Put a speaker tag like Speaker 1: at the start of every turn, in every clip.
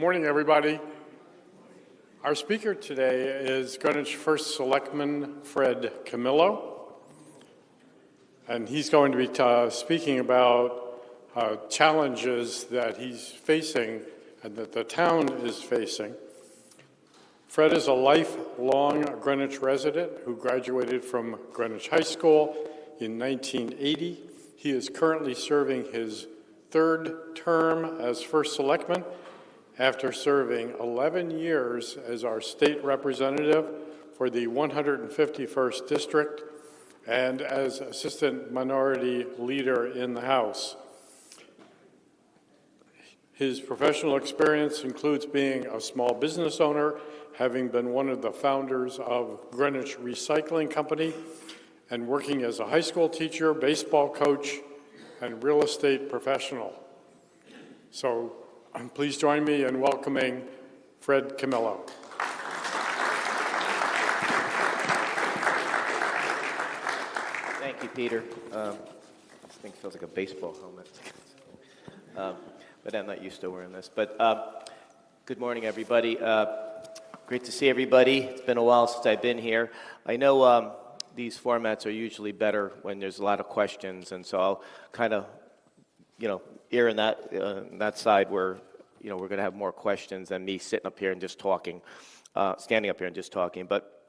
Speaker 1: Morning, everybody. Our speaker today is Greenwich First Selectman Fred Camillo, and he's going to be speaking about challenges that he's facing and that the town is facing. Fred is a lifelong Greenwich resident who graduated from Greenwich High School in 1980. He is currently serving his third term as First Selectman after serving 11 years as our state representative for the 151st District and as Assistant Minority Leader in the House. His professional experience includes being a small business owner, having been one of the founders of Greenwich Recycling Co, and working as a high school teacher, baseball coach, and real estate professional. So please join me in welcoming Fred Camillo.
Speaker 2: Thank you, Peter. This thing feels like a baseball helmet. But I'm not used to wearing this. But good morning, everybody. Great to see everybody. It's been a while since I've been here. I know these formats are usually better when there's a lot of questions, and so I'll kind of, err in that side where, we're going to have more questions than me sitting up here and just talking, standing up here and just talking. But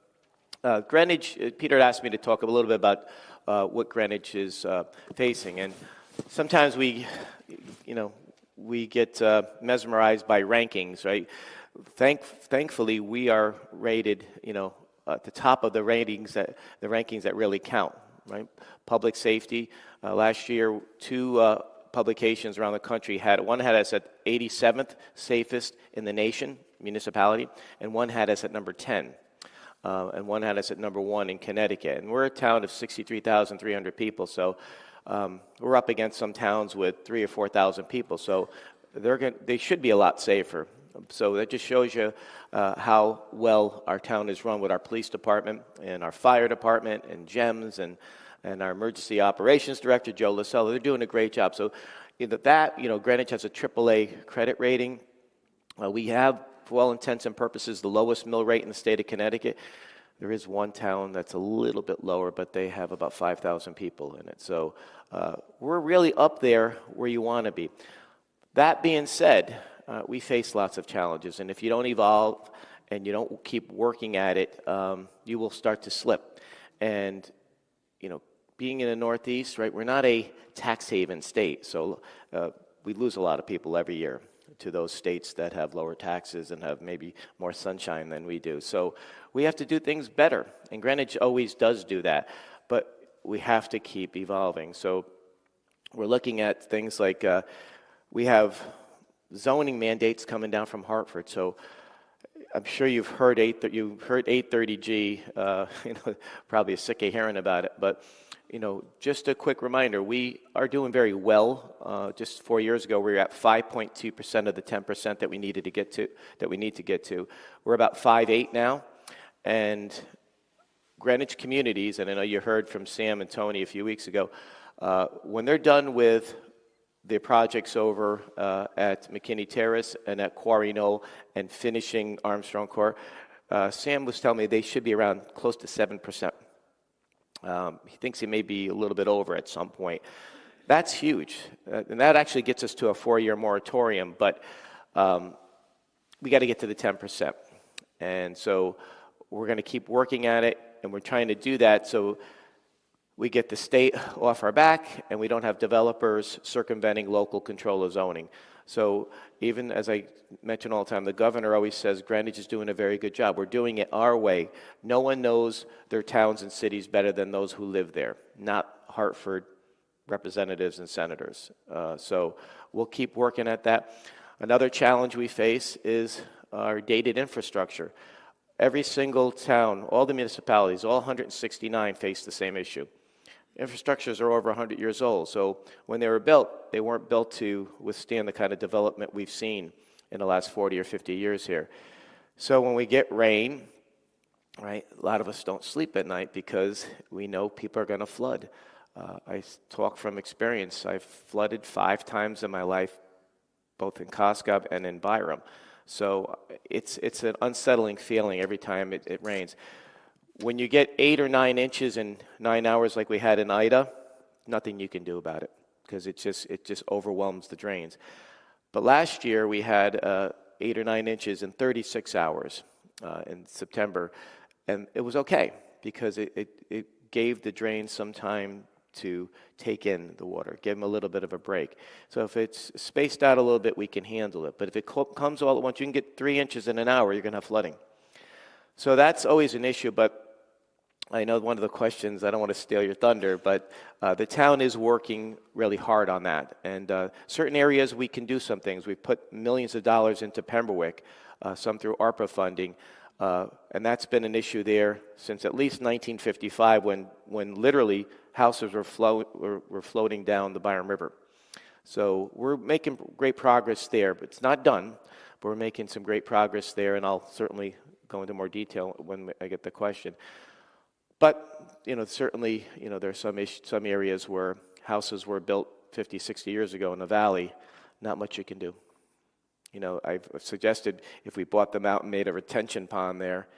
Speaker 2: Greenwich, Peter had asked me to talk a little bit about what Greenwich is facing, and sometimes we get mesmerized by rankings, right? Thankfully, we are rated, at the top of the rankings that really count, right? Public safety. Last year, two publications around the country had us at 87th safest in the nation, municipality, and one had us at number 10. And one had us at number 1 in Connecticut. And we're a town of 63,300 people, so we're up against some towns with 3,000 or 4,000 people, so they should be a lot safer. So that just shows you how well our town is run with our police department and our fire department and GEMS and our emergency operations director, Joe Lasella. They're doing a great job. So Greenwich has a AAA credit rating. We have, for all intents and purposes, the lowest mill rate in the state of Connecticut. There is one town that's a little bit lower, but they have about 5,000 people in it. So we're really up there where you want to be. That being said, we face lots of challenges, and if you don't evolve and you don't keep working at it, you will start to slip. And being in the Northeast, right, we're not a tax haven state, so we lose a lot of people every year to those states that have lower taxes and have maybe more sunshine than we do. So we have to do things better, and Greenwich always does do that, but we have to keep evolving. So we're looking at things like we have zoning mandates coming down from Hartford. So I'm sure you've heard 830G, probably sick of hearing about it, but just a quick reminder, we are doing very well. Just 4 years ago, we were at 5.2% of the 10% that we need to get to. We're about 5.8 now, and Greenwich communities, and I know you heard from Sam and Tony a few weeks ago, when they're done with the projects over at McKinney Terrace and at Quarry Knoll and finishing Armstrong Court, Sam was telling me they should be around close to 7%. He thinks he may be a little bit over at some point. That's huge, and that actually gets us to a 4-year moratorium, but we got to get to the 10%. And so we're going to keep working at it, and we're trying to do that so we get the state off our back, and we don't have developers circumventing local control of zoning. So even as I mention all the time, the governor always says Greenwich is doing a very good job. We're doing it our way. No one knows their towns and cities better than those who live there, not Hartford representatives and senators. So we'll keep working at that. Another challenge we face is our dated infrastructure. Every single town, all the municipalities, all 169 face the same issue. Infrastructures are over 100 years old, so when they were built, they weren't built to withstand the kind of development we've seen in the last 40 or 50 years here. So when we get rain, right, a lot of us don't sleep at night because we know people are going to flood. I talk from experience. I've flooded 5 times in my life, both in Cos Cob and in Byram. So it's an unsettling feeling every time it rains. When you get 8 or 9 inches in 9 hours like we had in Ida, nothing you can do about it because it just overwhelms the drains. But last year we had 8 or 9 inches in 36 hours in September, and it was okay because it gave the drains some time to take in the water, give them a little bit of a break. So if it's spaced out a little bit, we can handle it. But if it comes all at once, you can get 3 inches in an hour, you're going to have flooding. So that's always an issue, but I know one of the questions, I don't want to steal your thunder, but the town is working really hard on that. And certain areas we can do some things. We've put millions of dollars into Pemberwick, some through ARPA funding, and that's been an issue there since at least 1955 when literally houses were floating down the Byram River. So we're making great progress there, but it's not done, but we're making some great progress there, and I'll certainly go into more detail when I get the question. But, certainly, there are some areas where houses were built 50, 60 years ago in the valley, not much you can do. I've suggested if we bought them out and made a retention pond there,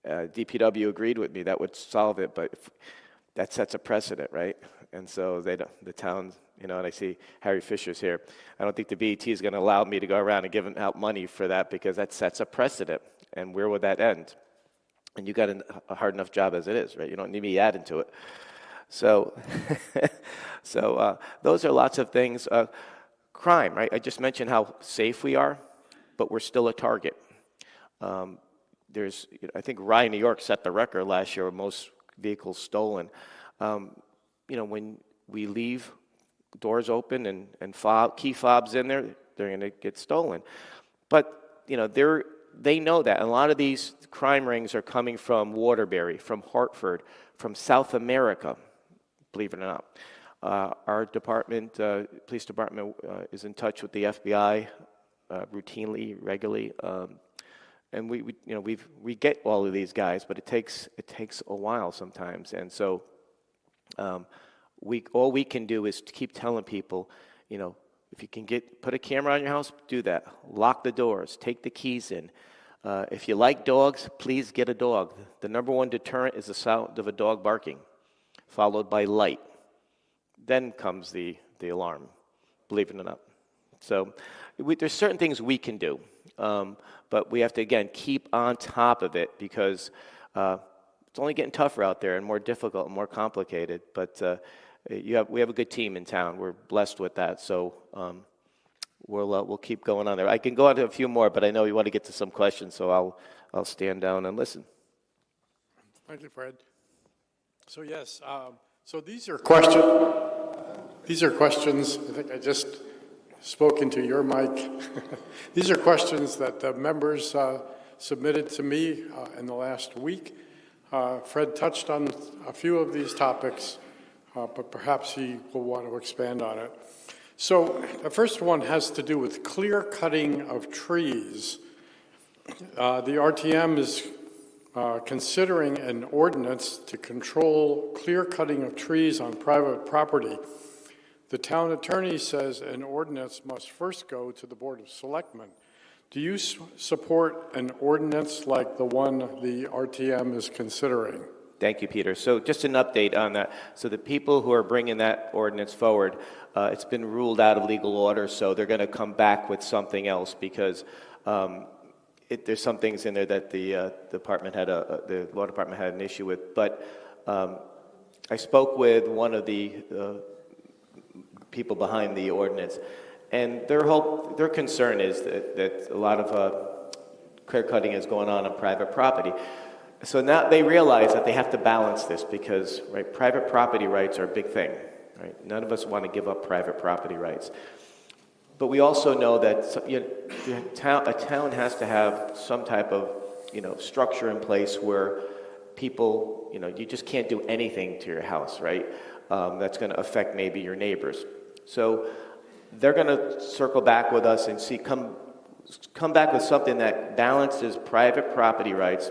Speaker 2: DPW agreed with me, that would solve it, but that sets a precedent, right? And so the town, and I see Harry Fisher's here. I don't think the BET is going to allow me to go around and give out money for that because that sets a precedent. And where would that end? And you got a hard enough job as it is, right? You don't need me adding to it. So, those are lots of things. Crime, right? I just mentioned how safe we are, but we're still a target. I think Rye, New York set the record last year of most vehicles stolen. When we leave doors open and key fobs in there, they're going to get stolen. But, they know that. And a lot of these crime rings are coming from Waterbury, from Hartford, from South America, believe it or not. Our department, police department, is in touch with the FBI routinely, regularly, and we get all of these guys, but it takes a while sometimes. And so, all we can do is to keep telling people, if you can put a camera on your house, do that. Lock the doors. Take the keys in. If you like dogs, please get a dog. The number one deterrent is the sound of a dog barking, followed by light. Then comes the alarm, believe it or not. So there's certain things we can do, but we have to, again, keep on top of it because it's only getting tougher out there and more difficult and more complicated. But we have a good team in town. We're blessed with that. So we'll keep going on there. I can go on to a few more, but I know you want to get to some questions, so I'll stand down and listen.
Speaker 1: Thank you, Fred. So yes, so these are questions. These are questions. I think I just spoke into your mic. These are questions that the members submitted to me in the last week. Fred touched on a few of these topics, but perhaps he will want to expand on it. So the first one has to do with clear cutting of trees. The RTM is considering an ordinance to control clear cutting of trees on private property. The town attorney says an ordinance must first go to the Board of Selectmen. Do you support an ordinance like the one the RTM is considering?
Speaker 2: Thank you, Peter. So just an update on that. So the people who are bringing that ordinance forward, it's been ruled out of legal order, so they're going to come back with something else because there's some things in there that the law department had an issue with. But I spoke with one of the people behind the ordinance, and their concern is that a lot of clear cutting is going on private property. So now they realize that they have to balance this because private property rights are a big thing. Right? None of us want to give up private property rights. But we also know that a town has to have some type of structure in place where people, you just can't do anything to your house, right? That's going to affect maybe your neighbors. So they're going to circle back with us and come back with something that balances private property rights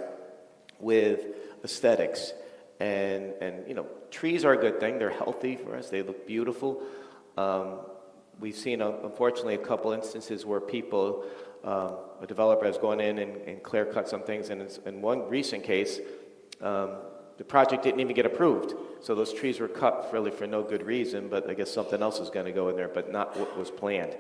Speaker 2: with aesthetics. And trees are a good thing. They're healthy for us. They look beautiful. We've seen, unfortunately, a couple instances where people a developer has gone in and clear cut some things, and in one recent case, the project didn't even get approved. So those trees were cut really for no good reason, but I guess something else is going to go in there, but not what was planned.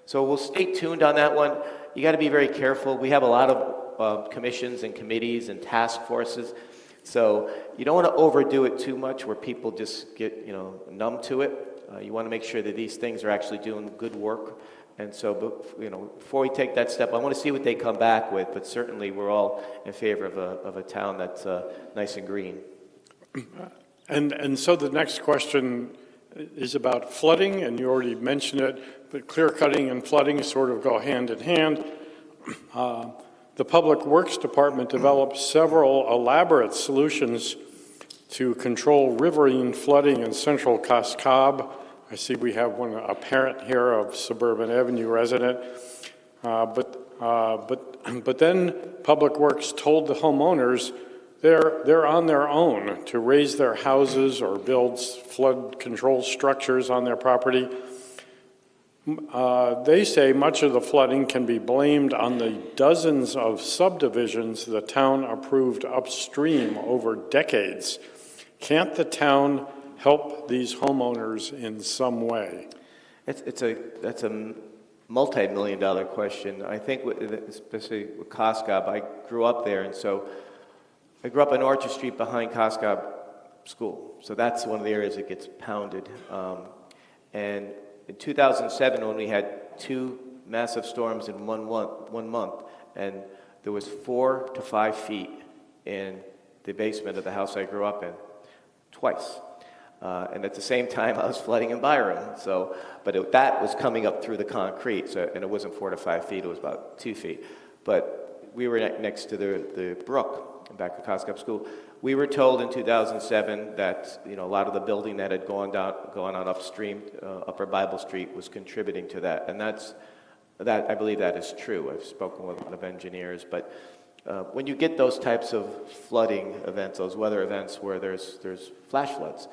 Speaker 2: So we'll stay tuned on that one. You got to be very careful. We have a lot of commissions and committees and task forces, so you don't want to overdo it too much where people just get numb to it. You want to make sure that these things are actually doing good work. And so, before we take that step, I want to see what they come back with, but certainly we're all in favor of a town that's nice and green.
Speaker 1: And so the next question is about flooding, and you already mentioned it, but clear cutting and flooding sort of go hand in hand. The Public Works Department developed several elaborate solutions to control riverine flooding in central Cos Cob. I see we have a parent here of Suburban Avenue resident, but then Public Works told the homeowners they're on their own to raise their houses or build flood control structures on their property. They say much of the flooding can be blamed on the dozens of subdivisions the town approved upstream over decades. Can't the town help these homeowners in some way?
Speaker 2: That's a multi-million-dollar question. I think, especially with Cos Cob, I grew up there, and so I grew up on Orchard Street behind Cos Cob School. So that's one of the areas that gets pounded. And in 2007, when we had 2 massive storms in one month, and there was 4 to 5 feet in the basement of the house I grew up in, twice. And at the same time, I was flooding in Byram. So, but that was coming up through the concrete, and it wasn't 4 to 5 feet; it was about 2 feet. But we were next to the brook back at Cos Cob School. We were told in 2007 that a lot of the building that had gone on upstream, Upper Bible Street, was contributing to that, and that I believe that is true. I've spoken with a lot of engineers, but when you get those types of flooding events, those weather events where there's flash floods,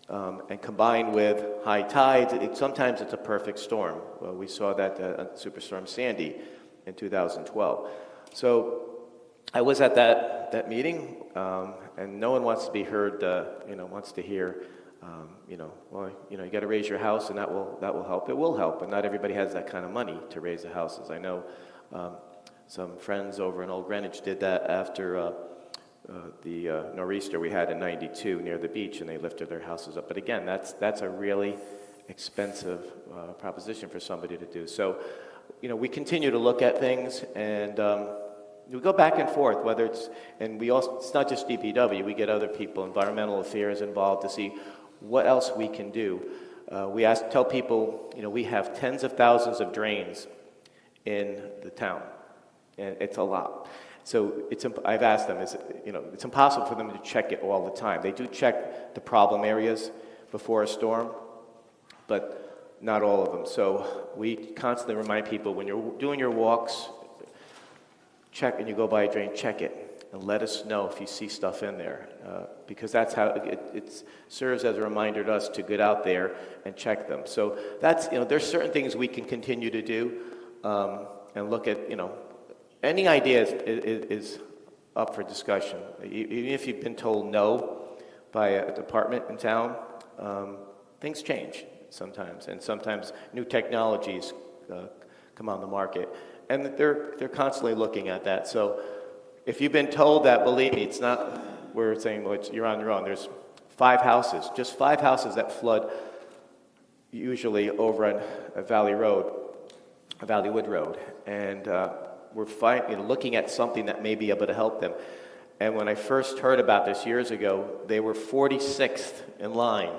Speaker 2: and combined with high tides, sometimes it's a perfect storm. Well, we saw that on Superstorm Sandy in 2012. So I was at that meeting, and no one wants to be heard. Wants to hear, you got to raise your house, and that will help. It will help, but not everybody has that kind of money to raise the houses. I know some friends over in Old Greenwich did that after the nor'easter we had in '92 near the beach, and they lifted their houses up. But again, that's a really expensive proposition for somebody to do. So, we continue to look at things, and we go back and forth. It's not just DPW. We get other people, environmental affairs, involved to see what else we can do. We tell people, we have tens of thousands of drains in the town, and it's a lot. So I've asked them, it's impossible for them to check it all the time. They do check the problem areas before a storm, but not all of them. So we constantly remind people, when you're doing your walks, check, and you go by a drain, check it, and let us know if you see stuff in there, because that's how it serves as a reminder to us to get out there and check them. So that's, there's certain things we can continue to do, and look at, any idea is up for discussion. Even if you've been told no by a department in town, things change sometimes, and sometimes new technologies come on the market, and they're constantly looking at that. So if you've been told that, believe me, it's not, we're saying, well, you're on your own. There's 5 houses, just 5 houses that flood usually over on a Valleywood Road, and we're looking at something that may be able to help them. And when I first heard about this years ago, they were 46th in line.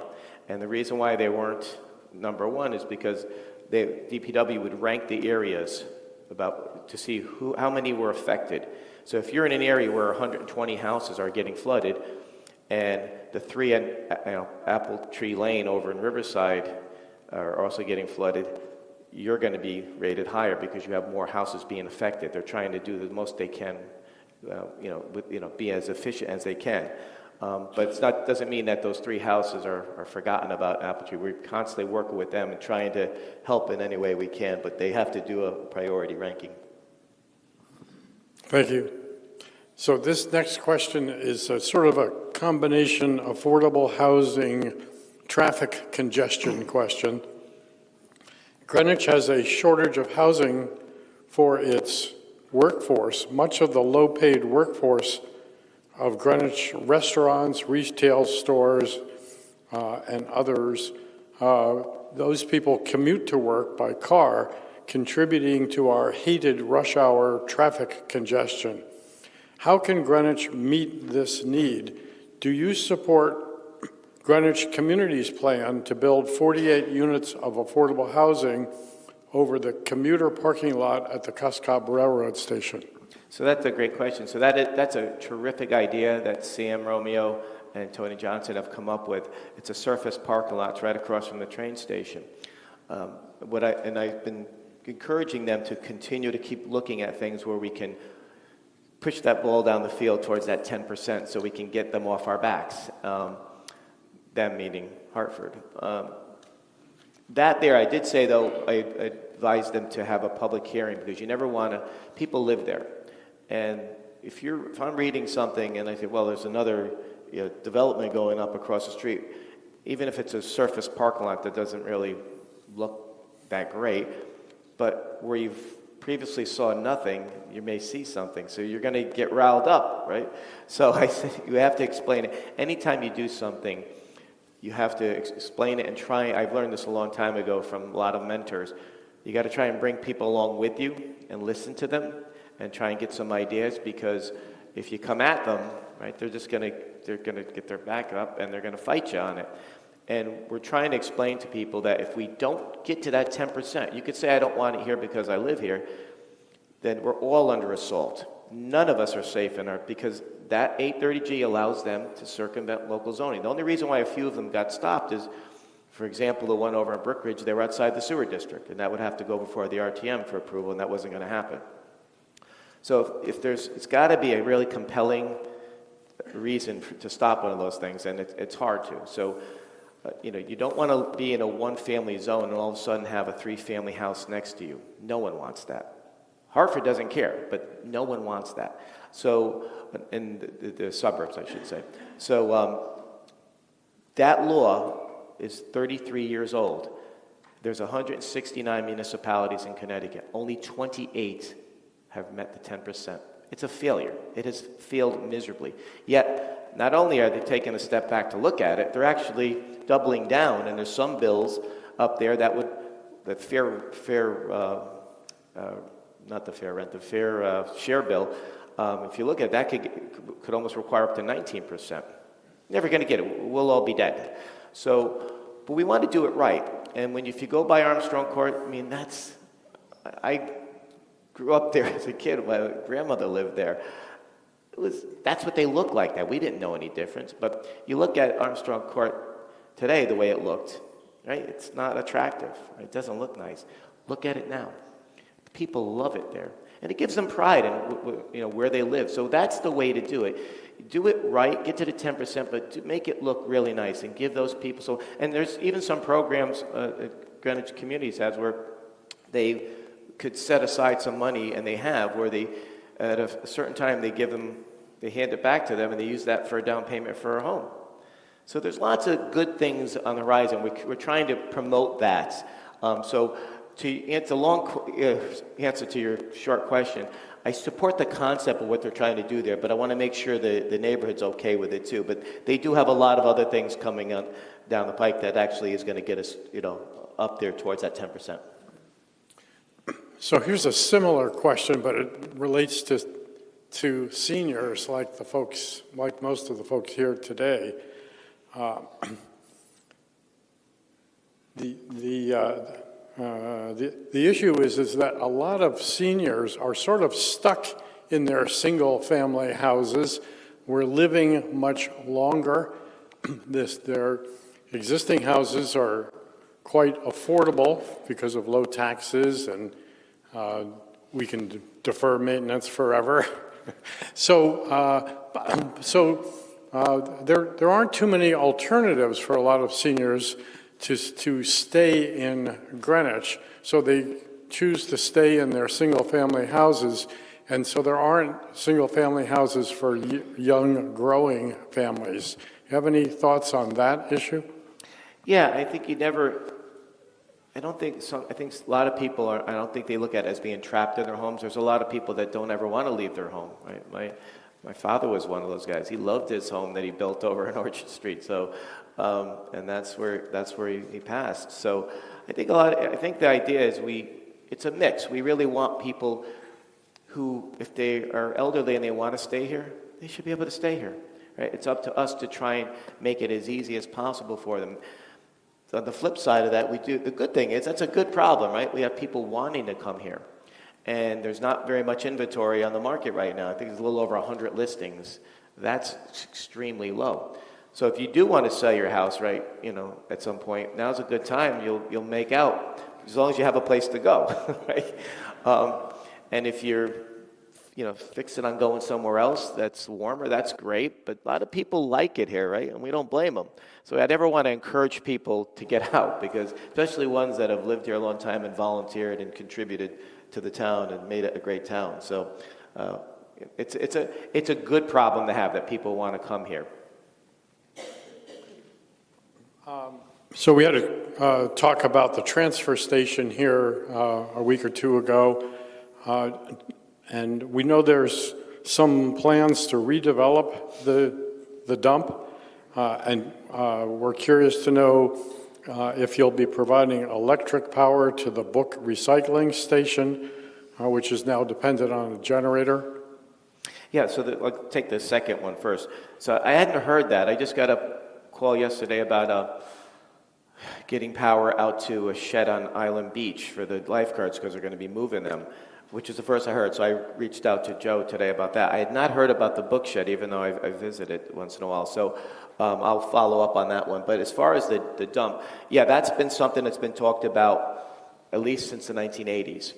Speaker 2: And the reason why they weren't number 1 is because DPW would rank the areas to see how many were affected. So if you're in an area where 120 houses are getting flooded, and the 3 at Apple Tree Lane over in Riverside are also getting flooded, you're going to be rated higher because you have more houses being affected. They're trying to do the most they can, be as efficient as they can. But doesn't mean that those 3 houses are forgotten about Apple Tree. We're constantly working with them and trying to help in any way we can, but they have to do a priority ranking.
Speaker 1: Thank you. So this next question is a sort of a combination affordable housing, traffic congestion question. Greenwich has a shortage of housing for its workforce. Much of the low-paid workforce of Greenwich restaurants, retail stores, and others, those people commute to work by car, contributing to our hated rush hour traffic congestion. How can Greenwich meet this need? Do you support Greenwich Community's plan to build 48 units of affordable housing over the commuter parking lot at the Cos Cob Railroad Station?
Speaker 2: So that's a great question. So that's a terrific idea that Sam Romeo and Tony Johnson have come up with. It's a surface parking lot. It's right across from the train station. I've been encouraging them to continue to keep looking at things where we can push that ball down the field towards that 10% so we can get them off our backs, them meaning Hartford. That there, I did say, though, I advised them to have a public hearing because you never want to, people live there. And if I'm reading something and I say, well, there's another development going up across the street, even if it's a surface parking lot that doesn't really look that great, but where you've previously saw nothing, you may see something. So you're going to get riled up, right? So I said, you have to explain it. Anytime you do something, you have to explain it and try. I've learned this a long time ago from a lot of mentors. You got to try and bring people along with you and listen to them and try and get some ideas, because if you come at them, right, they're going to get their back up and they're going to fight you on it. And we're trying to explain to people that if we don't get to that 10%, you could say, I don't want it here because I live here, then we're all under assault. None of us are safe because that 830G allows them to circumvent local zoning. The only reason why a few of them got stopped is, for example, the one over in Brookridge, they were outside the sewer district, and that would have to go before the RTM for approval, and that wasn't going to happen. So it's got to be a really compelling reason to stop one of those things, and it's hard to. So, you don't want to be in a one-family zone and all of a sudden have a three-family house next to you. No one wants that. Hartford doesn't care, but no one wants that. So, in the suburbs, I should say. So, that law is 33 years old. There's 169 municipalities in Connecticut. Only 28 have met the 10%. It's a failure. It has failed miserably. Yet, not only are they taking a step back to look at it, they're actually doubling down, and there's some bills up there that would, the fair share bill, if you look at that, could almost require up to 19%. Never going to get it. We'll all be dead. So, but we want to do it right. And if you go by Armstrong Court, I mean, I grew up there as a kid. My grandmother lived there. That's what they look like. That we didn't know any difference. But you look at Armstrong Court today, the way it looked, right? It's not attractive. Right? It doesn't look nice. Look at it now. People love it there, and it gives them pride in where they live. So that's the way to do it. Do it right. Get to the 10%, but make it look really nice and give those people. So, and there's even some programs Greenwich Communities has where they could set aside some money, and they have, where they at a certain time they hand it back to them, and they use that for a down payment for a home. So there's lots of good things on the horizon. We're trying to promote that. So to answer answer to your short question, I support the concept of what they're trying to do there, but I want to make sure the neighborhood's okay with it too. But they do have a lot of other things coming up down the pike that actually is going to get us, up there towards that 10%.
Speaker 1: So here's a similar question, but it relates to seniors, like most of the folks here today. The issue is that a lot of seniors are sort of stuck in their single-family houses. We're living much longer. Their existing houses are quite affordable because of low taxes, and we can defer maintenance forever. So there aren't too many alternatives for a lot of seniors to stay in Greenwich, so they choose to stay in their single-family houses, And so there aren't single-family houses for young, growing families. You have any thoughts on that issue?
Speaker 2: Yeah, I think I think a lot of people I don't think they look at it as being trapped in their homes. There's a lot of people that don't ever want to leave their home, right? My father was one of those guys. He loved his home that he built over in Orchard Street. So, and that's where he passed. So I think the idea is it's a mix. We really want people who, if they are elderly and they want to stay here, they should be able to stay here, right? It's up to us to try and make it as easy as possible for them. So on the flip side of that, the good thing is that's a good problem, right? We have people wanting to come here. And there's not very much inventory on the market right now. I think there's a little over 100 listings. That's extremely low. So if you do want to sell your house, right, at some point, now's a good time. You'll make out as long as you have a place to go, right? And if you're, fixing on going somewhere else that's warmer, that's great. But a lot of people like it here, right? And we don't blame them. So I'd never want to encourage people to get out, because especially ones that have lived here a long time and volunteered and contributed to the town and made it a great town. So it's a good problem to have, that people want to come here.
Speaker 1: So we had a talk about the transfer station here a week or two ago, and we know there's some plans to redevelop the dump, and we're curious to know if you'll be providing electric power to the book recycling station, which is now dependent on a generator.
Speaker 2: Yeah, so I'll take the second one first. So I hadn't heard that. I just got a call yesterday about getting power out to a shed on Island Beach for the lifeguards, because they're going to be moving them, which is the first I heard. So I reached out to Joe today about that. I had not heard about the book shed, even though I visit it once in a while. So I'll follow up on that one. But as far as the dump, yeah, that's been something that's been talked about at least since the 1980s.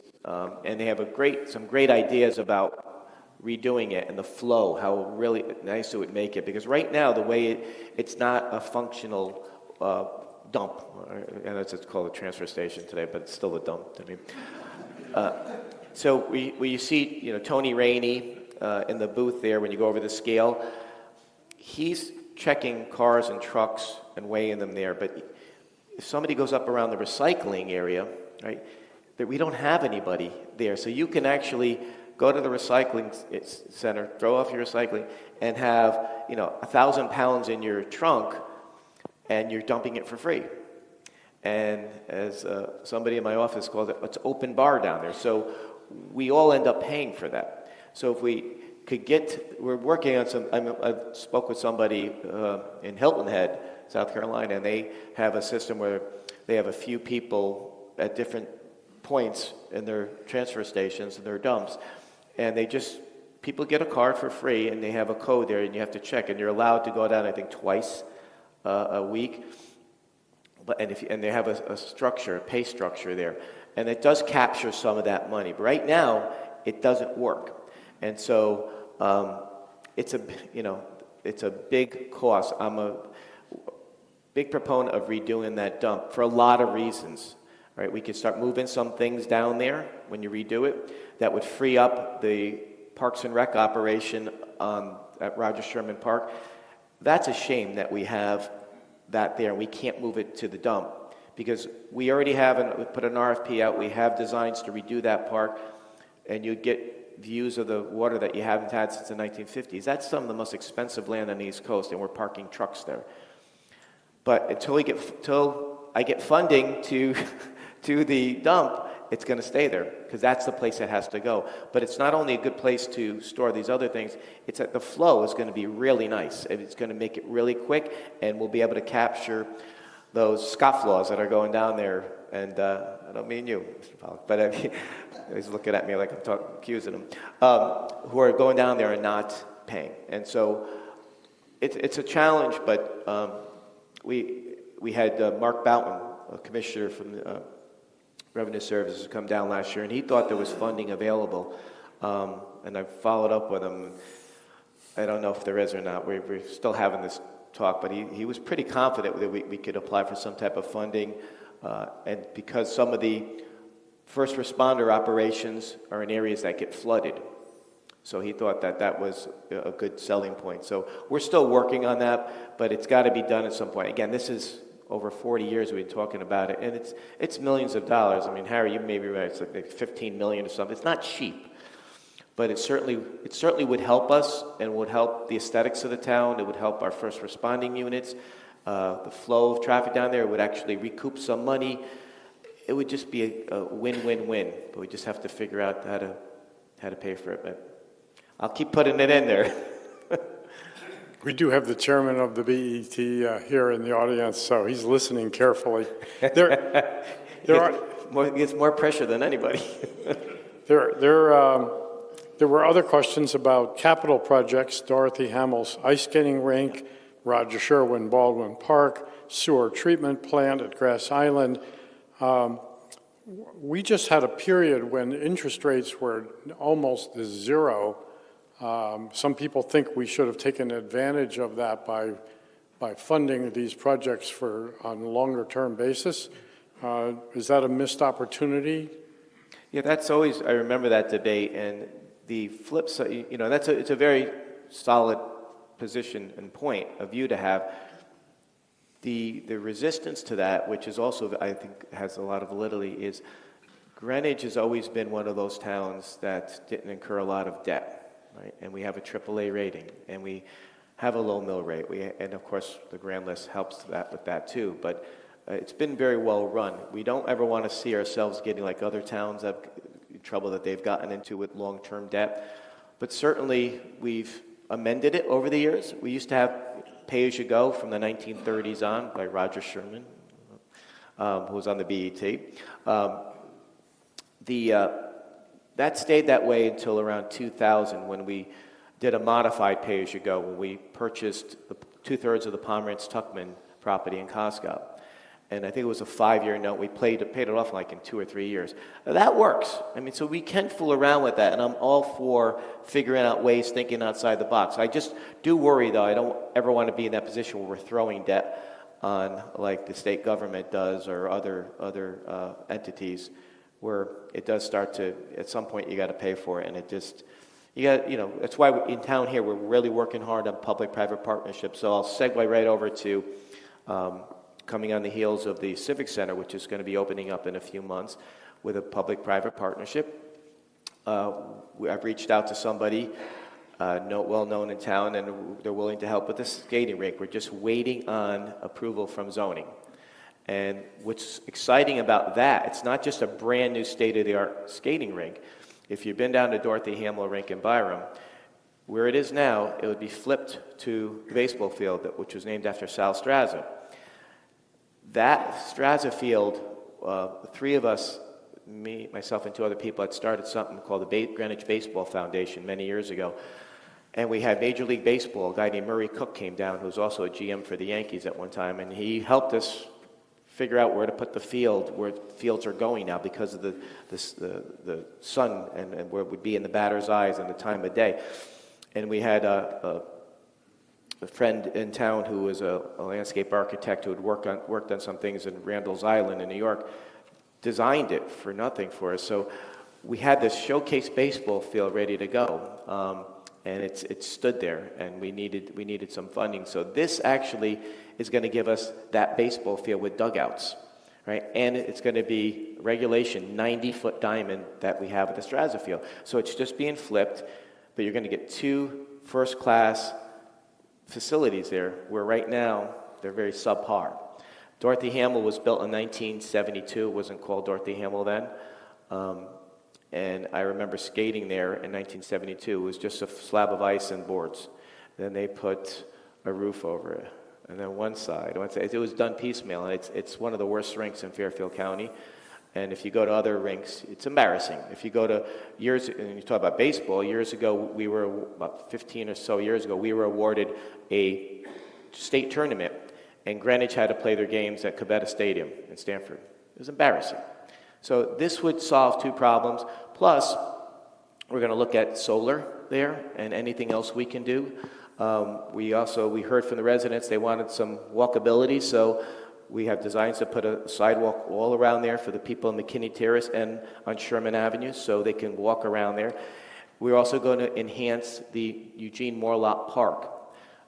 Speaker 2: And they have some great ideas about redoing it and the flow, how really nice it would make it. Because right now, the way it's not a functional dump, and it's called a transfer station today, but it's still a dump to me. So you see, Tony Rainey in the booth there, when you go over the scale, he's checking cars and trucks and weighing them there. But if somebody goes up around the recycling area, right, that we don't have anybody there. So you can actually go to the recycling center, throw off your recycling, and have 1,000 pounds in your trunk, and you're dumping it for free. And as somebody in my office called it, it's open bar down there. So we all end up paying for that. So if we could we're working on I spoke with somebody in Hilton Head, South Carolina, and they have a system where they have a few people at different points in their transfer stations and their dumps, and people get a card for free, and they have a code there, and you have to check, and you're allowed to go down, I think, twice a week. And they have a pay structure there, and it does capture some of that money. But right now, it doesn't work, and so it's a big cost. I'm a big proponent of redoing that dump for a lot of reasons. Right, we could start moving some things down there when you redo it. That would free up the Parks and Rec operation at Roger Sherman Park. That's a shame that we have that there and we can't move it to the dump, because we already put an RFP out. We have designs to redo that park, and you'd get views of the water that you haven't had since the 1950s. That's some of the most expensive land on the East Coast, and we're parking trucks there. But until I get funding to the dump, it's going to stay there, because that's the place it has to go. But it's not only a good place to store these other things, it's that the flow is going to be really nice. It's going to make it really quick, and we'll be able to capture those scofflaws that are going down there. And I don't mean you, Mr. Pollack, but he's looking at me like I'm accusing him, who are going down there and not paying. And so it's a challenge, but we had Mark Boughton, a commissioner from the Revenue Services, come down last year, and he thought there was funding available, and I followed up with him. I don't know if there is or not. We're still having this talk, but he was pretty confident that we could apply for some type of funding, and because some of the first responder operations are in areas that get flooded, So he thought that that was a good selling point. So we're still working on that, but it's got to be done at some point. Again, this is over 40 years we've been talking about it, and it's millions of dollars. I mean, Harry, you may be right. It's like 15 million or something. It's not cheap, but it certainly would help us and would help the aesthetics of the town. It would help our first responding units, the flow of traffic down there. It would actually recoup some money. It would just be a win-win-win. But we just have to figure out how to pay for it. But I'll keep putting it in there.
Speaker 1: We do have the chairman of the BET here in the audience, so he's listening carefully. There
Speaker 2: Gets more pressure than anybody.
Speaker 1: There were other questions about capital projects, Dorothy Hamill's ice skating rink, Roger Sherwin Baldwin Park, sewer treatment plant at Grass Island. We just had a period when interest rates were almost zero. Some people think we should have taken advantage of that by funding these projects on a longer-term basis. Is that a missed opportunity?
Speaker 2: Yeah, that's always, I remember that debate, and the flip side, it's a very solid position and point of view to have. The resistance to that, which is also, I think, has a lot of validity, is Greenwich has always been one of those towns that didn't incur a lot of debt. Right? And we have a AAA rating, and we have a low mill rate. And of course, the grand list helps with that too. But it's been very well run. We don't ever want to see ourselves getting like other towns have trouble that they've gotten into with long-term debt. But certainly, we've amended it over the years. We used to have pay-as-you-go from the 1930s on by Roger Sherman, who was on the BET. That stayed that way until around 2000 when we did a modified pay-as-you-go, when we purchased two-thirds of the Pomerantz Tuckman property in Cos Cob. And I think it was a 5-year note. We paid it off like in 2 or 3 years. Now, that works. I mean, so we can fool around with that, and I'm all for figuring out ways, thinking outside the box. I just do worry, though. I don't ever want to be in that position where we're throwing debt on like the state government does or other entities, where it does start to, at some point, you got to pay for it, and that's why in town here, we're really working hard on public-private partnerships. So I'll segue right over to coming on the heels of the Civic Center, which is going to be opening up in a few months with a public-private partnership. I've reached out to somebody well-known in town, and they're willing to help with the skating rink. We're just waiting on approval from zoning. And what's exciting about that, it's not just a brand new state-of-the-art skating rink. If you've been down to Dorothy Hamill Rink in Byram, where it is now, it would be flipped to the baseball field, which was named after Sal Straza. That Straza field, the three of us, me, myself, and 2 other people, had started something called the Greenwich Baseball Foundation many years ago. And we had Major League Baseball, a guy named Murray Cook came down, who was also a GM for the Yankees at one time, and he helped us figure out where to put the field, where fields are going now because of the sun and where it would be in the batter's eyes and the time of day. And we had a friend in town who was a landscape architect who had worked on some things in Randall's Island in New York, designed it for nothing for us. So we had this showcase baseball field ready to go. And it stood there, and we needed some funding. So this actually is going to give us that baseball field with dugouts, right? And it's going to be regulation 90-foot diamond that we have at the Straza field. So it's just being flipped, but you're going to get 2 first-class facilities there, where right now they're very subpar. Dorothy Hamill was built in 1972. It wasn't called Dorothy Hamill then. And I remember skating there in 1972. It was just a slab of ice and boards. Then they put a roof over it. And then one side, it was done piecemeal. And it's one of the worst rinks in Fairfield County. And if you go to other rinks, it's embarrassing. If you go to and you talk about baseball, years ago, about 15 or so years ago, we were awarded a state tournament. And Greenwich had to play their games at Cabetta Stadium in Stamford. It was embarrassing. So this would solve 2 problems. Plus, we're going to look at solar there and anything else we can do. We heard from the residents they wanted some walkability, so we have designs to put a sidewalk all around there for the people in McKinney Terrace and on Sherman Avenue, so they can walk around there. We're also going to enhance the Eugene Morlott Park.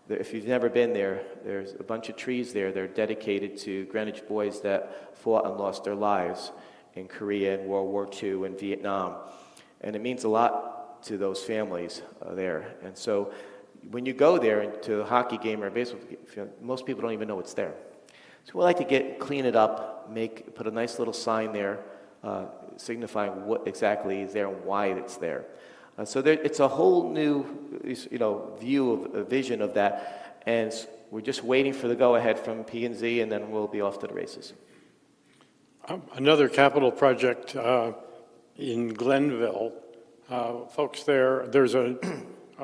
Speaker 2: If you've never been there, there's a bunch of trees there. They're dedicated to Greenwich boys that fought and lost their lives in Korea and World War II and Vietnam. And it means a lot to those families there. And so when you go there to a hockey game or a baseball game, most people don't even know it's there. So we like to clean it up, put a nice little sign there signifying what exactly is there and why it's there. So it's a whole new, view of a vision of that, and we're just waiting for the go-ahead from P&Z, and then we'll be off to the races.
Speaker 1: Another capital project in Glenville. Folks, there's a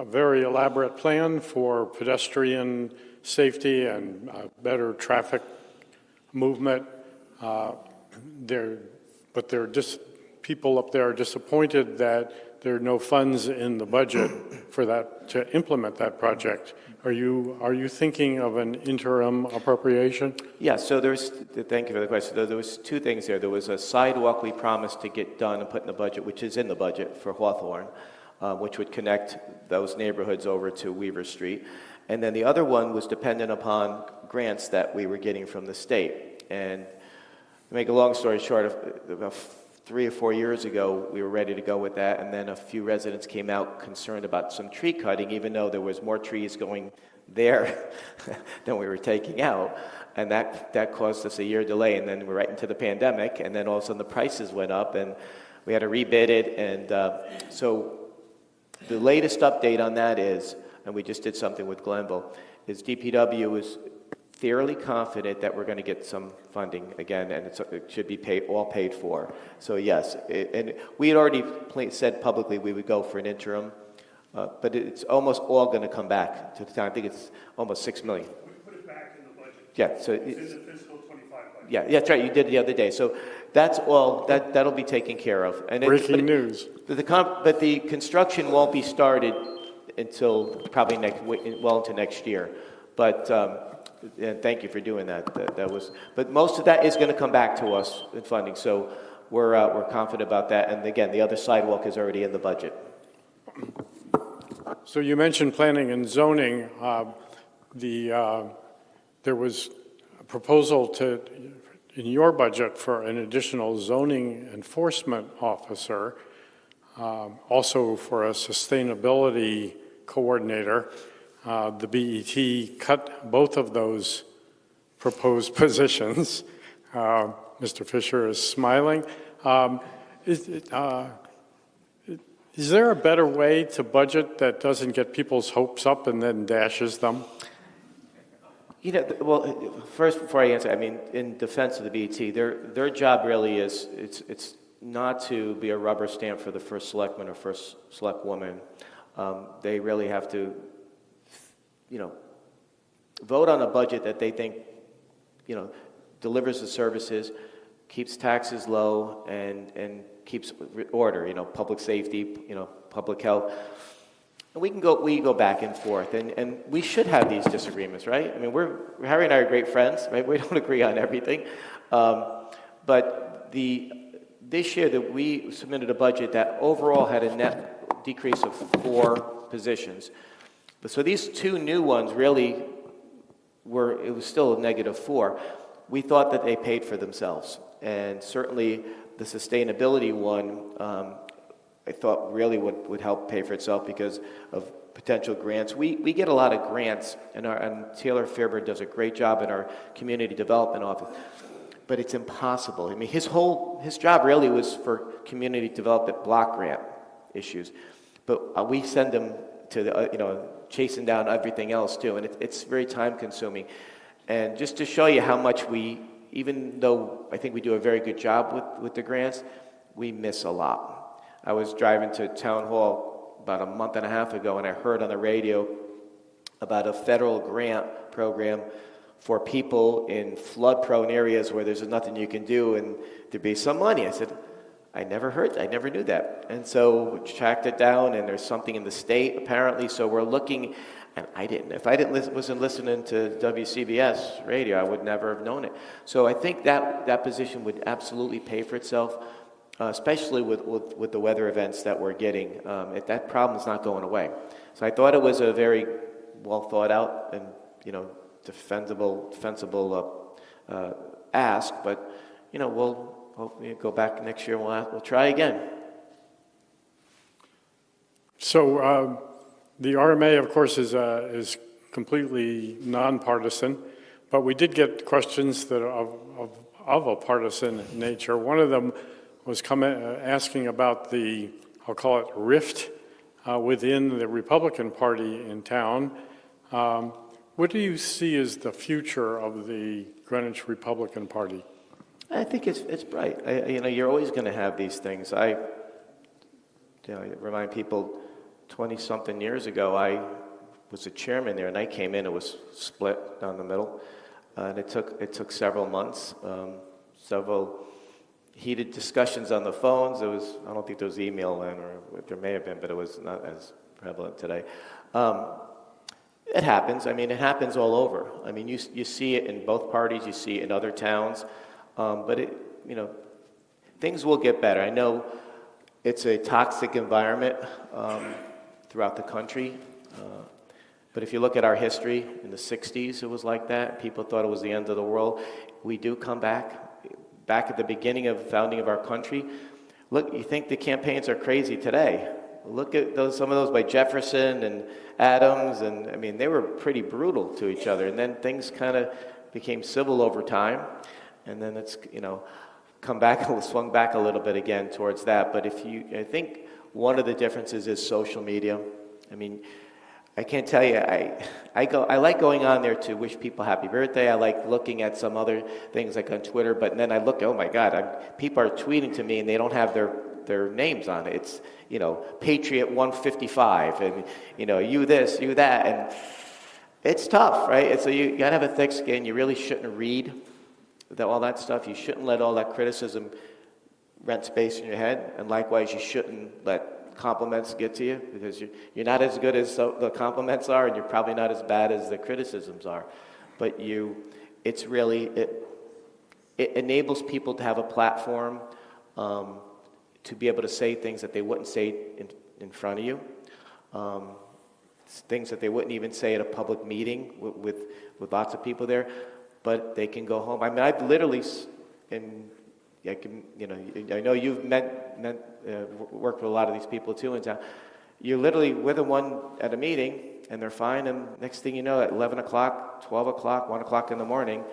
Speaker 1: very elaborate plan for pedestrian safety and better traffic movement. People up there are disappointed that there are no funds in the budget for that to implement that project. Are you thinking of an interim appropriation?
Speaker 2: Yeah, so thank you for the question. There was two things there. There was a sidewalk we promised to get done and put in the budget, which is in the budget for Hawthorne, which would connect those neighborhoods over to Weaver Street. And then the other one was dependent upon grants that we were getting from the state. And to make a long story short, about 3 or 4 years ago, we were ready to go with that, and then a few residents came out concerned about some tree cutting, even though there was more trees going there than we were taking out, and that caused us a year delay, and then we're right into the pandemic, and then all of a sudden the prices went up, and we had to rebid it, and so the latest update on that is, and we just did something with Glenville, is DPW is fairly confident that we're going to get some funding again, and it should be all paid for. So yes, and we had already said publicly we would go for an interim, but it's almost all going to come back to the town. I think it's almost $6 million.
Speaker 3: We put it back in the budget.
Speaker 2: Yeah, so
Speaker 3: it's in the fiscal 25 budget.
Speaker 2: Yeah, that's right. You did it the other day. So that's all. That'll be taken care of. And
Speaker 1: Breaking news.
Speaker 2: But the construction won't be started until probably into next year. But and thank you for doing that. But most of that is going to come back to us in funding. So we're confident about that. And again, the other sidewalk is already in the budget.
Speaker 1: So you mentioned planning and zoning. There was a proposal in your budget for an additional zoning enforcement officer, also for a sustainability coordinator. The BET cut both of those proposed positions. Mr. Fisher is smiling. Is there a better way to budget that doesn't get people's hopes up and then dashes them?
Speaker 2: Well, first, before I answer, I mean, in defense of the BET, their job really is, it's not to be a rubber stamp for the First Selectman or First Selectwoman. They really have to vote on a budget that they think, delivers the services, keeps taxes low, and keeps order, public safety, public health. And we go back and forth, and we should have these disagreements, right? I mean, Harry and I are great friends, right? We don't agree on everything. But this year that we submitted a budget that overall had a net decrease of 4 positions. So these 2 new ones really it was still a -4. We thought that they paid for themselves. And certainly the sustainability one, I thought really would help pay for itself because of potential grants. We get a lot of grants, and Taylor Fairburn does a great job in our community development office. But it's impossible. I mean, his job really was for community development block grant issues. But we send him to chasing down everything else too, and it's very time consuming. And just to show you how much even though I think we do a very good job with the grants, we miss a lot. I was driving to Town Hall about a month and a half ago, and I heard on the radio about a federal grant program for people in flood-prone areas where there's nothing you can do, and there'd be some money. I said, I never knew that. And so we tracked it down, and there's something in the state, apparently, so we're looking, and if I wasn't listening to WCBS radio, I would never have known it. So I think that position would absolutely pay for itself. especially with the weather events that we're getting. That problem's not going away. So I thought it was a very well thought out and, defensible ask, but, we'll hopefully go back next year and we'll try again.
Speaker 1: So the RMA, of course, is completely nonpartisan, but we did get questions that are of a partisan nature. One of them was asking about the, I'll call it rift within the Republican Party in town. What do you see as the future of the Greenwich Republican Party?
Speaker 2: I think it's bright. You're always going to have these things. I remind people, 20-something years ago, I was the chairman there, and I came in. It was split down the middle, and it took several months, several heated discussions on the phones. I don't think there was email then, or there may have been, but it was not as prevalent today. It happens. It happens all over. You see it in both parties. You see it in other towns. But things will get better. I know it's a toxic environment throughout the country. But if you look at our history, in the 60s, it was like that. People thought it was the end of the world. We do come back. Back at the beginning of the founding of our country, look, you think the campaigns are crazy today. Look at some of those by Jefferson and Adams, and they were pretty brutal to each other. And then things kind of became civil over time, and then it's swung back a little bit again towards that. But I think one of the differences is social media. I can't tell you. I like going on there to wish people happy birthday. I like looking at some other things like on Twitter. But then I look, oh my God, people are tweeting to me and they don't have their names on it. It's Patriot 155 and you this, you that, and it's tough, right? And so you gotta have a thick skin. You really shouldn't read all that stuff. You shouldn't let all that criticism rent space in your head, and likewise, you shouldn't let compliments get to you, because you're not as good as the compliments are, and you're probably not as bad as the criticisms are. But it enables people to have a platform to be able to say things that they wouldn't say in front of you, things that they wouldn't even say at a public meeting with lots of people there. But they can go home. I've literally, I know you've worked with a lot of these people too in town. You're literally with one at a meeting, and they're fine, and next thing you know, at 11 o'clock, 12 o'clock, 1 o'clock in the morning,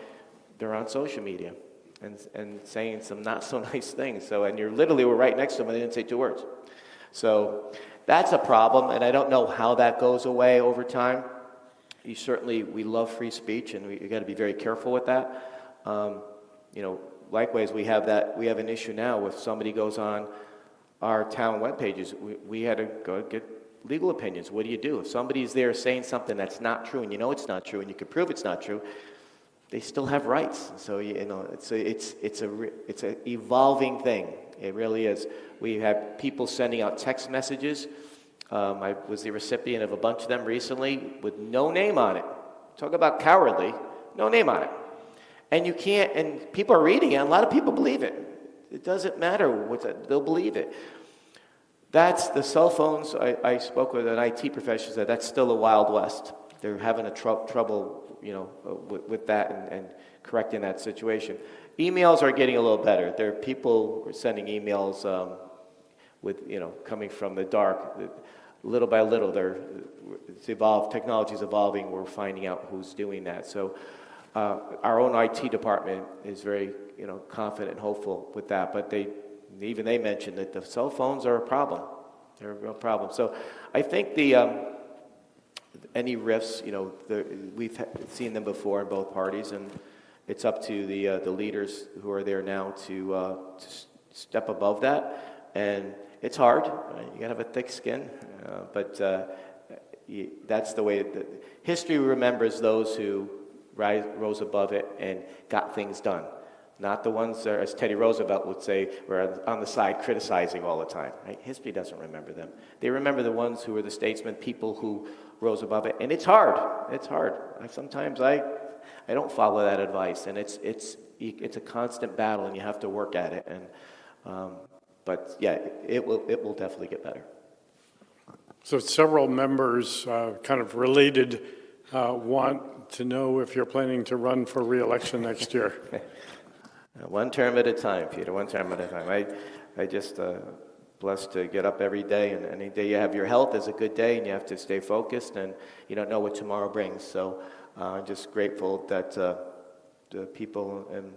Speaker 2: they're on social media and saying some not so nice things. And you literally were right next to them, and they didn't say two words. So that's a problem, and I don't know how that goes away over time. We love free speech, and we got to be very careful with that. Likewise, we have an issue now. If somebody goes on our town web pages, we had to go get legal opinions. What do you do if somebody's there saying something that's not true, and it's not true, and you can prove it's not true? They still have rights. So it's an evolving thing. It really is. We have people sending out text messages. I was the recipient of a bunch of them recently with no name on it. Talk about cowardly, no name on it. And you can't, and people are reading it, and a lot of people believe it. It doesn't matter they'll believe it. That's the cell phones. I spoke with an IT professional, said that's still a Wild West. They're having trouble, with that and correcting that situation. Emails are getting a little better. There are people who are sending emails coming from the dark. Little by little, it's evolved. Technology's evolving. We're finding out who's doing that. So our own IT department is very, confident and hopeful with that. But they mentioned that the cell phones are a problem. They're a real problem. So I think any rifts, we've seen them before in both parties, and it's up to the leaders who are there now to step above that. And it's hard. Right? You got to have a thick skin, but that's the way. History remembers those who rose above it and got things done, not the ones that, as Teddy Roosevelt would say, were on the side criticizing all the time. Right? History doesn't remember them. They remember the ones who were the statesmen, people who rose above it, and it's hard. It's hard. Sometimes I don't follow that advice, and it's a constant battle, and you have to work at it. And But yeah, it will definitely get better.
Speaker 1: So several members, kind of related, want to know if you're planning to run for re-election next year.
Speaker 2: One term at a time, Peter, one term at a time. I just blessed to get up every day, and any day you have your health is a good day, and you have to stay focused, and you don't know what tomorrow brings. So I'm just grateful that the people in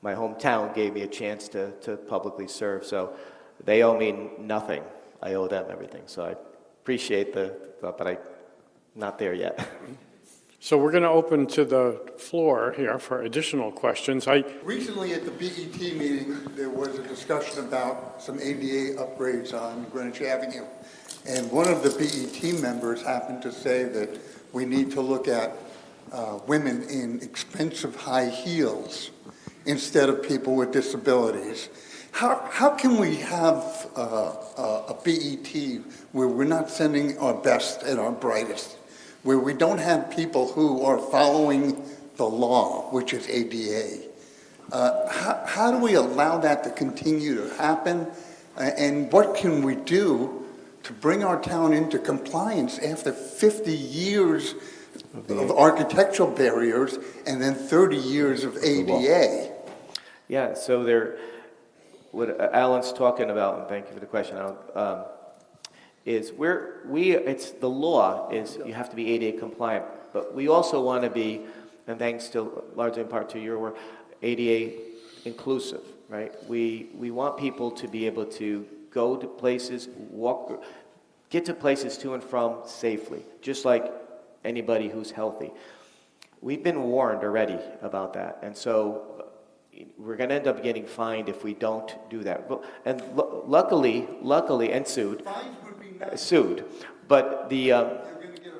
Speaker 2: my hometown gave me a chance to publicly serve. So they owe me nothing. I owe them everything. So I appreciate but I'm not there yet.
Speaker 1: So we're going to open to the floor here for additional questions.
Speaker 4: Recently at the BET meeting, there was a discussion about some ADA upgrades on Greenwich Avenue. And one of the BET members happened to say that we need to look at women in expensive high heels instead of people with disabilities. How can we have a BET where we're not sending our best and our brightest, where we don't have people who are following the law, which is ADA? How do we allow that to continue to happen? And what can we do to bring our town into compliance after 50 years of architectural barriers and then 30 years of ADA?
Speaker 2: Yeah, so what Alan's talking about, and thank you for the question, Alan, is it's the law is you have to be ADA compliant, but we also want to be, and thanks to largely in part to your work, ADA inclusive, right? We want people to be able to go to places, get to places to and from safely, just like anybody who's healthy. We've been warned already about that, and so we're going to end up getting fined if we don't do that. And luckily, and sued.
Speaker 4: Fines would be nice.
Speaker 2: Sued, but the
Speaker 4: You're going to get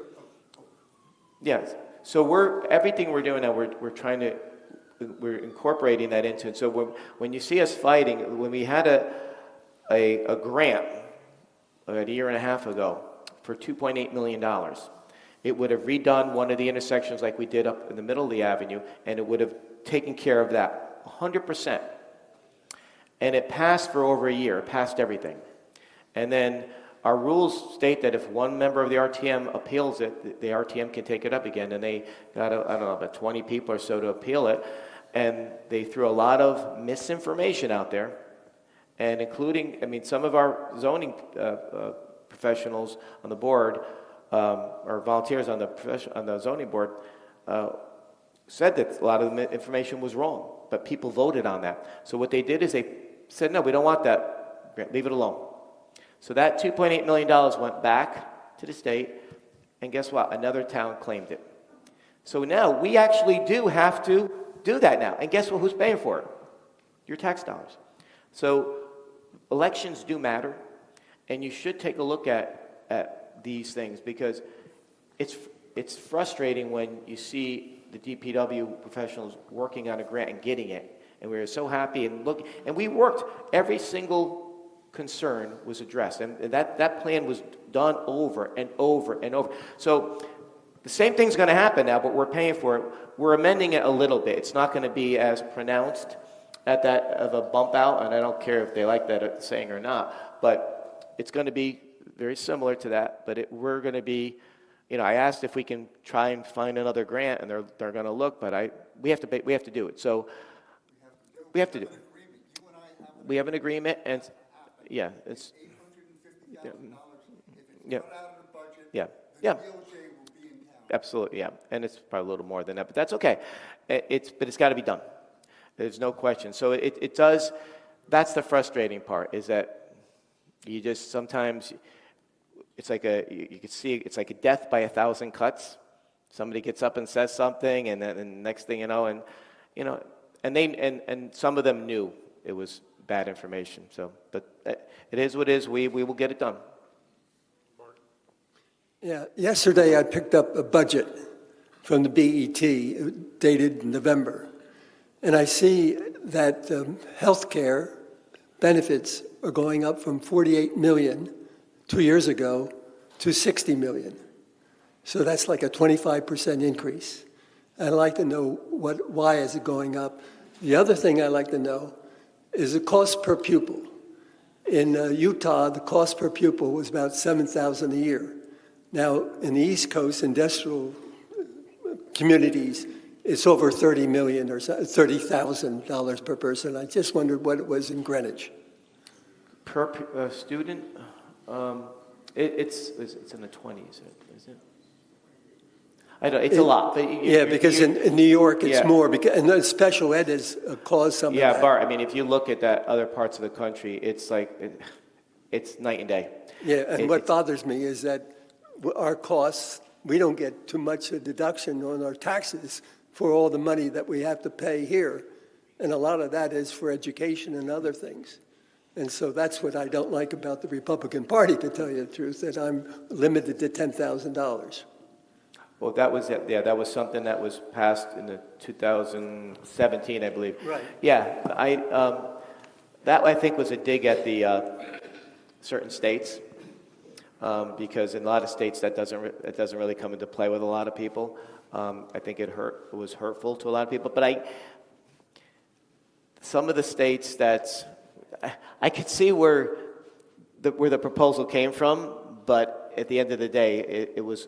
Speaker 2: yes. So everything we're doing now. We're incorporating that into it. So when you see us fighting, when we had a grant a year and a half ago for $2.8 million, it would have redone one of the intersections like we did up in the middle of the avenue, and it would have taken care of that 100%. And it passed for over a year. It passed everything. And then our rules state that if one member of the RTM appeals it, the RTM can take it up again. And they got, I don't know, about 20 people or so to appeal it. And they threw a lot of misinformation out there, and including, some of our zoning professionals on the board, or volunteers on the zoning board, said that a lot of the information was wrong, but people voted on that. So what they did is they said, no, we don't want that grant, leave it alone. So that $2.8 million went back to the state, and guess what? Another town claimed it. So now we actually do have to do that now. And guess what? Who's paying for it? Your tax dollars. So elections do matter, and you should take a look at these things, because it's frustrating when you see the DPW professionals working on a grant and getting it, and we were so happy and we worked. Every single concern was addressed, and that plan was done over and over and over. So the same thing's going to happen now, but we're paying for it. We're amending it a little bit. It's not going to be as pronounced at that of a bump out, and I don't care if they like that saying or not, but it's going to be very similar to that. But we're going to be, I asked if we can try and find another grant, and they're going to look, but we have to do it. So we have to do it. We have an agreement, and yeah, it's yeah, yeah, yeah. Absolutely, yeah, and it's probably a little more than that, but that's okay. But it's got to be done. There's no question. So it does. That's the frustrating part, is that you just sometimes it's like you can see it's like a death by 1,000 cuts. Somebody gets up and says something, and then the next thing you know, and some of them knew it was bad information. So, but it is what it is. We will get it done.
Speaker 5: Yeah, yesterday I picked up a budget from the BET dated November, and I see that healthcare benefits are going up from $48 million 2 years ago to $60 million. So that's like a 25% increase. I'd like to know why is it going up. The other thing I'd like to know is the cost per pupil. In Utah, the cost per pupil was about $7,000 a year. Now, in the East Coast industrial communities, it's over $30 million or $30,000 per person. I just wondered what it was in Greenwich.
Speaker 2: Per student, it's in the 20s, is it? I don't. It's a lot. But
Speaker 5: Because in New York, it's
Speaker 2: yeah.
Speaker 5: more. And then special ed has caused some of that.
Speaker 2: Yeah, Bart, I mean, if you look at that other parts of the country, it's like, it's night and day.
Speaker 5: Yeah, and what bothers me is that our costs, we don't get too much a deduction on our taxes for all the money that we have to pay here. And a lot of that is for education and other things. And so that's what I don't like about the Republican Party, to tell you the truth, that I'm limited to $10,000.
Speaker 2: Well, that was it. Yeah, that was something that was passed in the 2017, I believe.
Speaker 5: Right.
Speaker 2: Yeah, that I think was a dig at the certain states, because in a lot of states that doesn't really come into play with a lot of people. I think it was hurtful to a lot of people. But some of the states I could see where the proposal came from, but at the end of the day, it was,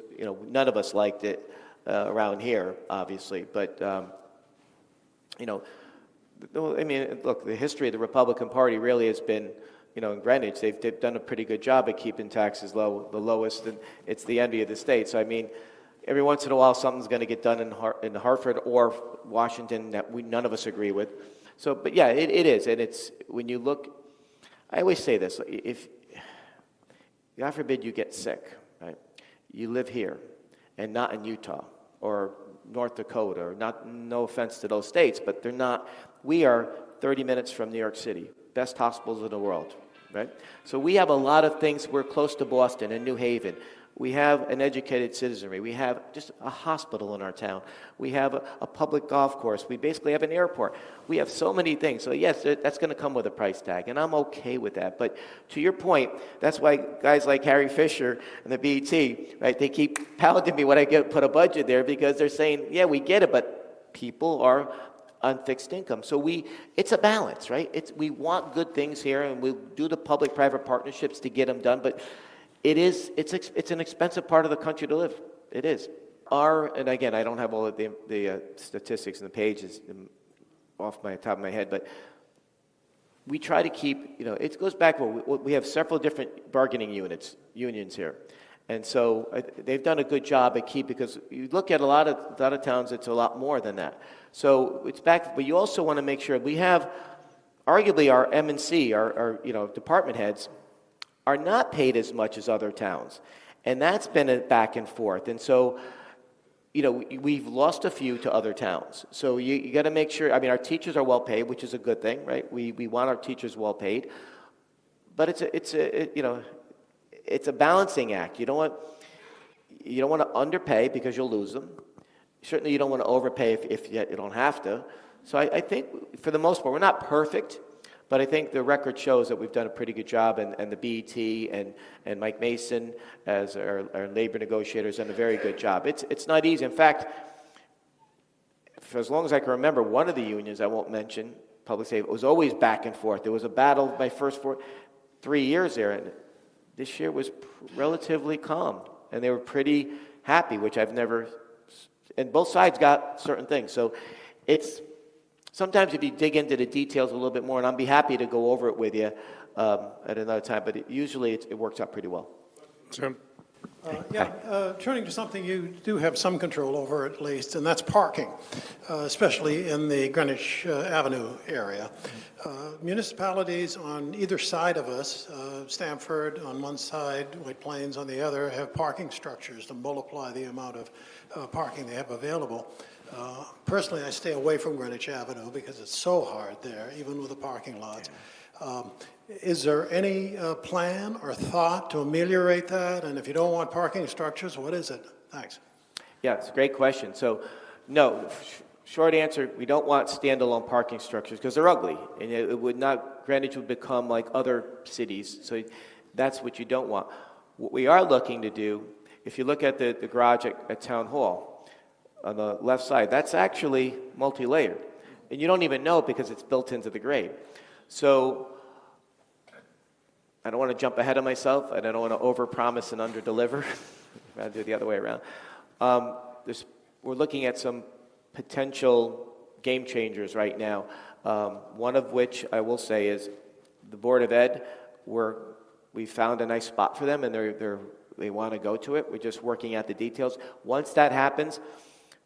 Speaker 2: none of us liked it around here, obviously. But, I mean, look, the history of the Republican Party really has been, in Greenwich, they've done a pretty good job at keeping taxes low, the lowest, and it's the envy of the state. So, I mean, every once in a while, something's going to get done in Hartford or Washington that none of us agree with. So, but yeah, it is. And it's, when you look, I always say this, if, God forbid you get sick, right? You live here and not in Utah or North Dakota, or no offense to those states, but they're not. We are 30 minutes from New York City, best hospitals in the world, right? So we have a lot of things. We're close to Boston and New Haven. We have an educated citizenry. We have just a hospital in our town. We have a public golf course. We basically have an airport. We have so many things. So yes, that's going to come with a price tag, and I'm okay with that. But to your point, that's why guys like Harry Fisher and the BET, right, they keep pounding me when I put a budget there, because they're saying, yeah, we get it, but people are on fixed income. So it's a balance, right? We want good things here, and we'll do the public-private partnerships to get them done, but it's an expensive part of the country to live. It is. And again, I don't have all of the statistics and the pages off my top of my head, but we try to keep, it goes back, we have several different bargaining unions here. And so they've done a good job at because you look at a lot of towns, it's a lot more than that. So it's back, but you also want to make sure we have, arguably our M&C, our department heads, are not paid as much as other towns. And that's been a back and forth. And so, we've lost a few to other towns. So you got to make sure, I mean, our teachers are well paid, which is a good thing, right? We want our teachers well paid. But it's a balancing act. You don't want to underpay because you'll lose them. Certainly you don't want to overpay if you don't have to. So I think for the most part, we're not perfect. But I think the record shows that we've done a pretty good job, and the BET and Mike Mason as our labor negotiators done a very good job. It's not easy. In fact, for as long as I can remember, one of the unions, I won't mention, public safety, was always back and forth. There was a battle my first 3 years there, and this year was relatively calm, and they were pretty happy, which I've never, and both sides got certain things. So sometimes if you dig into the details a little bit more, and I'd be happy to go over it with you at another time, but usually it works out pretty well.
Speaker 1: Tim?
Speaker 3: Turning to something you do have some control over at least, and that's parking, especially in the Greenwich Avenue area. Municipalities on either side of us, Stamford on one side, White Plains on the other, have parking structures to multiply the amount of parking they have available. Personally, I stay away from Greenwich Avenue because it's so hard there, even with the parking lots. Is there any plan or thought to ameliorate that? And if you don't want parking structures, what is it? Thanks.
Speaker 2: Yeah, it's a great question. So, no, short answer, we don't want standalone parking structures because they're ugly. And Greenwich would become like other cities. So that's what you don't want. What we are looking to do, if you look at the garage at Town Hall, on the left side, that's actually multi-layered. And you don't even know because it's built into the grade. So I don't want to jump ahead of myself, and I don't want to overpromise and underdeliver. I'll do it the other way around. We're looking at some potential game changers right now. One of which I will say is the Board of Ed. We found a nice spot for them, and they want to go to it. We're just working out the details. Once that happens,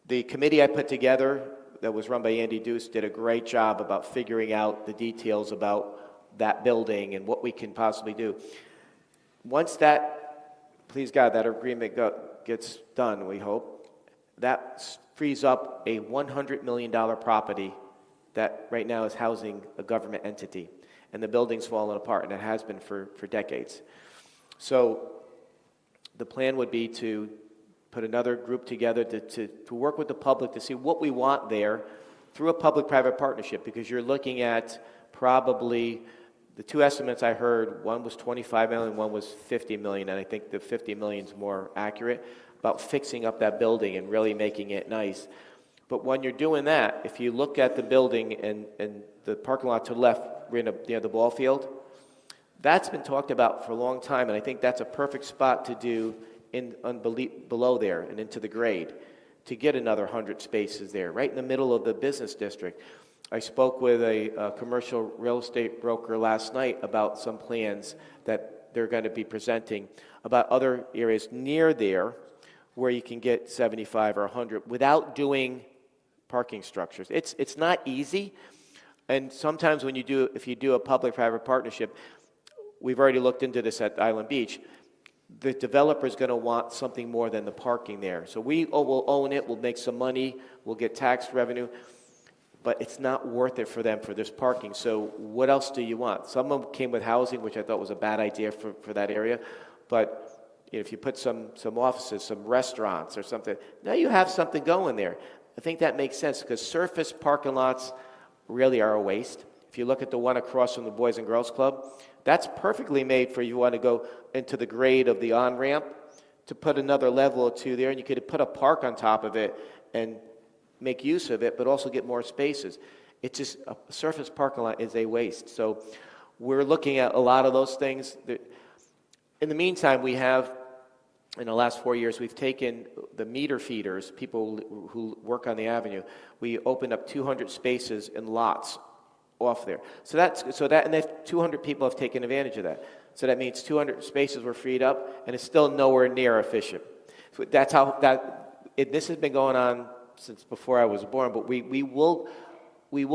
Speaker 2: the committee I put together that was run by Andy Deuce did a great job about figuring out the details about that building and what we can possibly do. Once that, please God, that agreement gets done, we hope, that frees up a $100 million property that right now is housing a government entity. And the building's fallen apart, and it has been for decades. So the plan would be to put another group together to work with the public to see what we want there through a public-private partnership, because you're looking at probably, the two estimates I heard, one was 25 million, one was 50 million, and I think the 50 million is more accurate, about fixing up that building and really making it nice. But when you're doing that, if you look at the building and the parking lot to the left, near the ball field, that's been talked about for a long time, and I think that's a perfect spot to do below there and into the grade to get another 100 spaces there, right in the middle of the business district. I spoke with a commercial real estate broker last night about some plans that they're going to be presenting about other areas near there where you can get 75 or 100 without doing parking structures. It's not easy, and sometimes if you do a public-private partnership, we've already looked into this at Island Beach, the developer's going to want something more than the parking there. So we'll own it, we'll make some money, we'll get tax revenue, but it's not worth it for them for this parking. So what else do you want? Some of them came with housing, which I thought was a bad idea for that area, but if you put some offices, some restaurants or something, now you have something going there. I think that makes sense because surface parking lots really are a waste. If you look at the one across from the Boys and Girls Club, that's perfectly made for you want to go into the grade of the on-ramp to put another level or two there, and you could put a park on top of it and make use of it, but also get more spaces. It's just a surface parking lot is a waste. So we're looking at a lot of those things. In the meantime, we have, in the last 4 years, we've taken the meter feeders, people who work on the avenue. We opened up 200 spaces in lots off there. And 200 people have taken advantage of that. So that means 200 spaces were freed up, and it's still nowhere near efficient. So that's how this has been going on since before I was born. But we will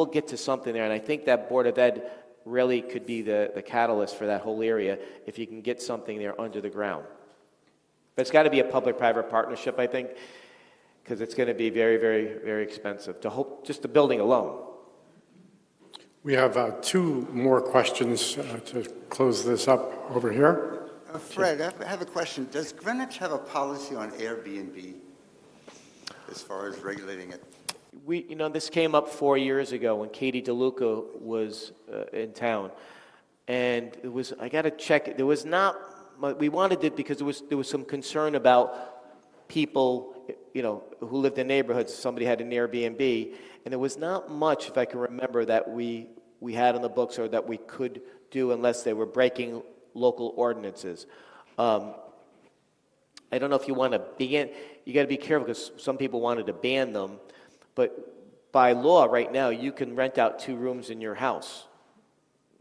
Speaker 2: get to something there, and I think that Board of Ed really could be the catalyst for that whole area if you can get something there under the ground. But it's got to be a public-private partnership, I think, because it's going to be very, very, very expensive just the building alone.
Speaker 1: We have two more questions to close this up over here.
Speaker 6: Fred, I have a question. Does Greenwich have a policy on Airbnb as far as regulating it?
Speaker 2: This came up 4 years ago when Katie DeLuca was in town, and I got to check it. There was not. We wanted it because there was some concern about people, who lived in neighborhoods. Somebody had an Airbnb, and there was not much, if I can remember, that we had on the books or that we could do unless they were breaking local ordinances. I don't know if you want to ban. You got to be careful because some people wanted to ban them, but by law right now you can rent out 2 rooms in your house.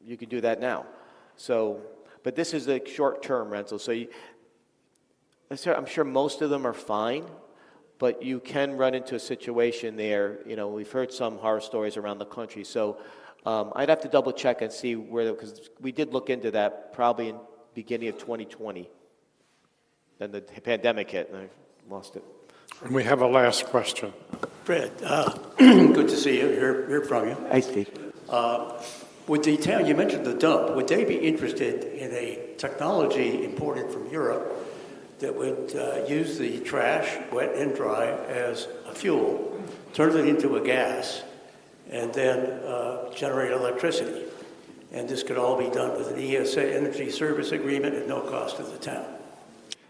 Speaker 2: You can do that now. So. But this is a short-term rental, so I'm sure most of them are fine, but you can run into a situation there. We've heard some horror stories around the country, so I'd have to double-check and see because we did look into that probably in beginning of 2020. Then the pandemic hit, and I lost it.
Speaker 1: And we have a last question.
Speaker 7: Fred, good to see you, hear from you.
Speaker 2: Hi, Steve.
Speaker 7: Would the town, you mentioned the dump, would they be interested in a technology imported from Europe that would use the trash, wet and dry, as a fuel, turn it into a gas, and then generate electricity? And this could all be done with an ESA energy service agreement at no cost to the town.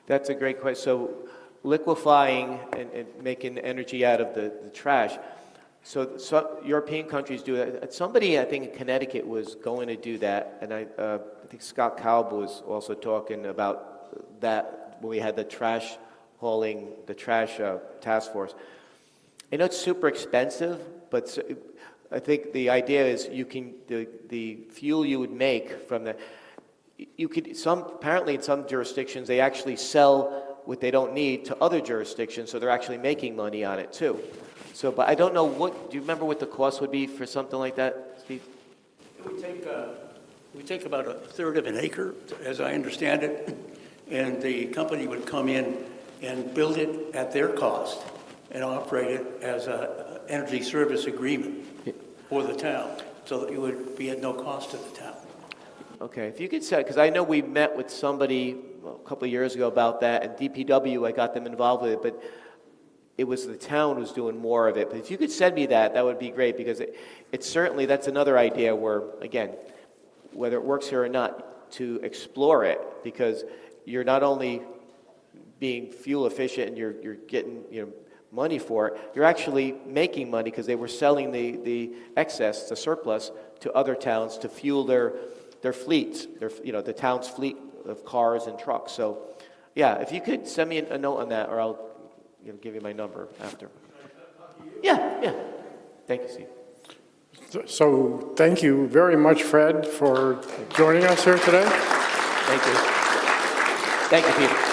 Speaker 2: That's a great question. So liquefying and making energy out of the trash, So European countries do that. Somebody, I think in Connecticut, was going to do that, and I think Scott Kalb was also talking about that when we had the trash task force. I know it's super expensive, but I think the idea is the fuel you would make from that. Apparently in some jurisdictions they actually sell what they don't need to other jurisdictions, so they're actually making money on it too. So, but I don't know do you remember what the cost would be for something like that, Steve?
Speaker 7: We take about a third of an acre, as I understand it, and the company would come in and build it at their cost and operate it as an energy service agreement for the town, so that it would be at no cost to the town.
Speaker 2: Okay, if you could say, because I know we met with somebody a couple of years ago about that, and DPW, I got them involved with it, but it was the town was doing more of it. But if you could send me that would be great, because it's certainly, that's another idea where, again, whether it works here or not, to explore it, because you're not only being fuel efficient and you're getting money for it, you're actually making money because they were selling the excess, the surplus, to other towns to fuel their fleets, the town's fleet of cars and trucks. So, yeah, if you could send me a note on that, or I'll give you my number after. Yeah. Thank you, Steve.
Speaker 1: So thank you very much, Fred, for joining us here today.
Speaker 2: Thank you. Thank you, Peter.